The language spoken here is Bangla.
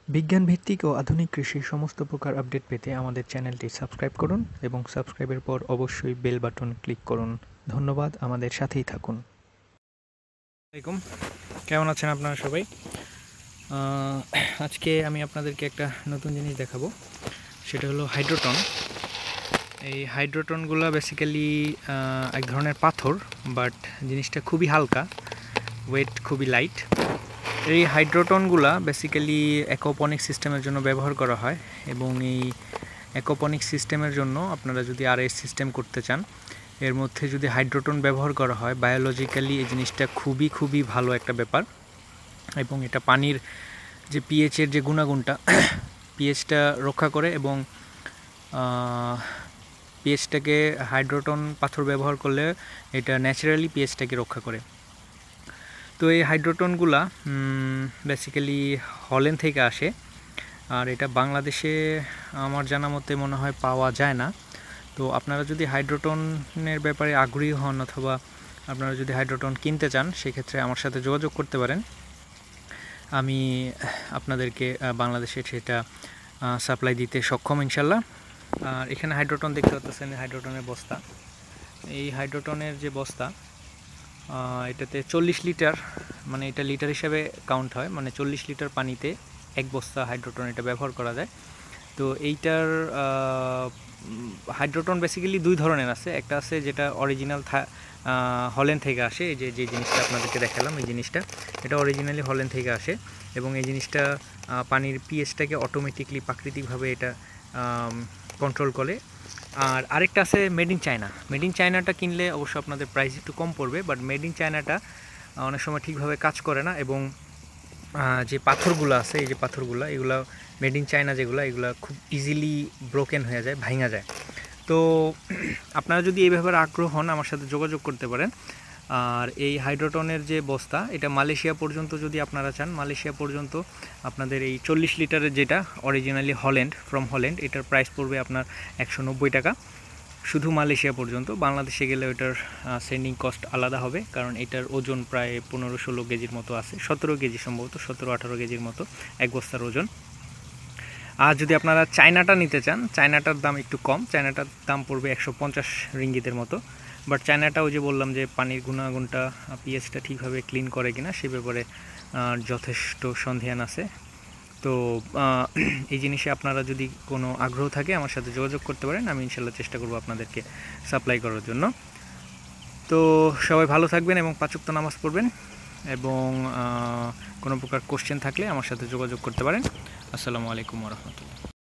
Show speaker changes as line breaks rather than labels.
বিজ্ঞান ভিত্তিক ও আধুনিক কৃষির সমস্ত প্রকার আপডেট পেতে আমাদের চ্যানেলটি সাবস্ক্রাইব করুন এবং সাবস্ক্রাইবের পর অবশ্যই বেল বাটন ক্লিক করুন। ধন্যবাদ, আমাদের সাথেই থাকুন। আসসালামু আলাইকুম, কেমন আছেন আপনারা সবাই? আজকে আমি আপনাদেরকে একটা নতুন জিনিস দেখাবো, সেটা হলো হাইড্রোটন। এই হাইড্রোটনগুলো বেসিক্যালি এক ধরনের পাথর, বাট জিনিসটা খুবই হালকা, ওয়েট খুবই লাইট। এই হাইড্রোটনগুলা বেসিক্যালি অ্যাকোপনিক সিস্টেমের জন্য ব্যবহার করা হয়, এবং এই অ্যাকোপনিক সিস্টেমের জন্য আপনারা যদি আরএস সিস্টেম করতে চান, এর মধ্যে যদি হাইড্রোটন ব্যবহার করা হয়, বায়োলজিক্যালি এই জিনিসটা খুবই ভালো একটা ব্যাপার। এবং এটা পানির যে পিএইচের যে গুণাগুণটা, পিএইচটা রক্ষা করে, এবং পিএইচটাকে হাইড্রোটন পাথর ব্যবহার করলে এটা ন্যাচারালি পিএইচটাকে রক্ষা করে। তো এই হাইড্রোটনগুলা বেসিক্যালি হল্যান্ড থেকে আসে, আর এটা বাংলাদেশে আমার জানা মতে মনে হয় পাওয়া যায় না। তো আপনারা যদি হাইড্রোটনের ব্যাপারে আগ্রহী হন, অথবা আপনারা যদি হাইড্রোটন কিনতে চান, সেক্ষেত্রে আমার সাথে যোগাযোগ করতে পারেন। আমি আপনাদেরকে বাংলাদেশে সেটা সাপ্লাই দিতে সক্ষম ইনশাল্লাহ। আর এখানে হাইড্রোটন দেখতে পাচ্ছেন, হাইড্রোটনের বস্তা। এই হাইড্রোটনের যে বস্তা, এটাতে 40 লিটার, মানে এটা লিটার হিসাবে কাউন্ট হয়, মানে 40 লিটার পানিতে এক বস্তা হাইড্রোটন এটা ব্যবহার করা যায়। তো এইটার হাইড্রোটন বেসিক্যালি দুই ধরনের আছে। একটা আছে যেটা অরিজিনাল হল্যান্ড থেকে আসে, এই যে জিনিসটা আপনাদেরকে দেখালাম, এই জিনিসটা এটা অরিজিনালি হল্যান্ড থেকে আসে, এবং এই জিনিসটা পানির পিএইচটাকে অটোমেটিকলি প্রাকৃতিকভাবে এটা কন্ট্রোল করে। আর আরেকটা আছে made in China. Made in চায়নাটা কিনলে অবশ্য আপনাদের প্রাইস একটু কম পড়বে, বাট মেড ইন চায়নাটা অনেক সময় ঠিকভাবে কাজ করে না, এবং যে পাথরগুলো আছে, এই যে পাথরগুলো, এগুলো মেড ইন চায়না যেগুলো, এগুলো খুব ইজিলি ব্রোকেন হয়ে যায়, ভাঙা যায়। তো আপনারা যদি এই ব্যাপারে আগ্রহ হন, আমার সাথে যোগাযোগ করতে পারেন। আর এই হাইড্রোটনের যে বস্তা, এটা মালয়েশিয়া পর্যন্ত যদি আপনারা চান, মালয়েশিয়া পর্যন্ত আপনাদের এই 40 লিটারের যেটা অরিজিনালি ফ্রম হল্যান্ড, এটার প্রাইস পড়বে আপনার 190 টাকা, শুধু মালয়েশিয়া পর্যন্ত। বাংলাদেশে গেলে ওইটার সেন্ডিং কস্ট আলাদা হবে, কারণ এটার ওজন প্রায় 15-16 কেজির মতো আছে, 17 কেজি সম্ভবত, 17-18 কেজির মতো এক বস্তার ওজন। আর যদি আপনারা চায়নাটা নিতে চান, চায়নাটার দাম একটু কম, চায়নাটার দাম পড়বে 150 রিঙ্গিতের মতো। বাট চায়নাটা ওই যে বললাম যে পানির গুণাগুণটা, পিএইচটা ঠিকভাবে ক্লিন করে কিনা সে ব্যাপারে যথেষ্ট সন্দেহান আছে। তো এই জিনিসে আপনারা যদি কোনো আগ্রহ থাকে, আমার সাথে যোগাযোগ করতে পারেন, আমি ইনশাল্লাহ চেষ্টা করব আপনাদেরকে সাপ্লাই করার জন্য। তো সবাই ভালো থাকবেন এবং 5 ওয়াক্ত নামাজ পড়বেন, এবং কোনো প্রকার কোশ্চেন থাকলে আমার সাথে যোগাযোগ করতে পারেন। আসসালামু আলাইকুম ওয়া রাহমাতুল্লাহ।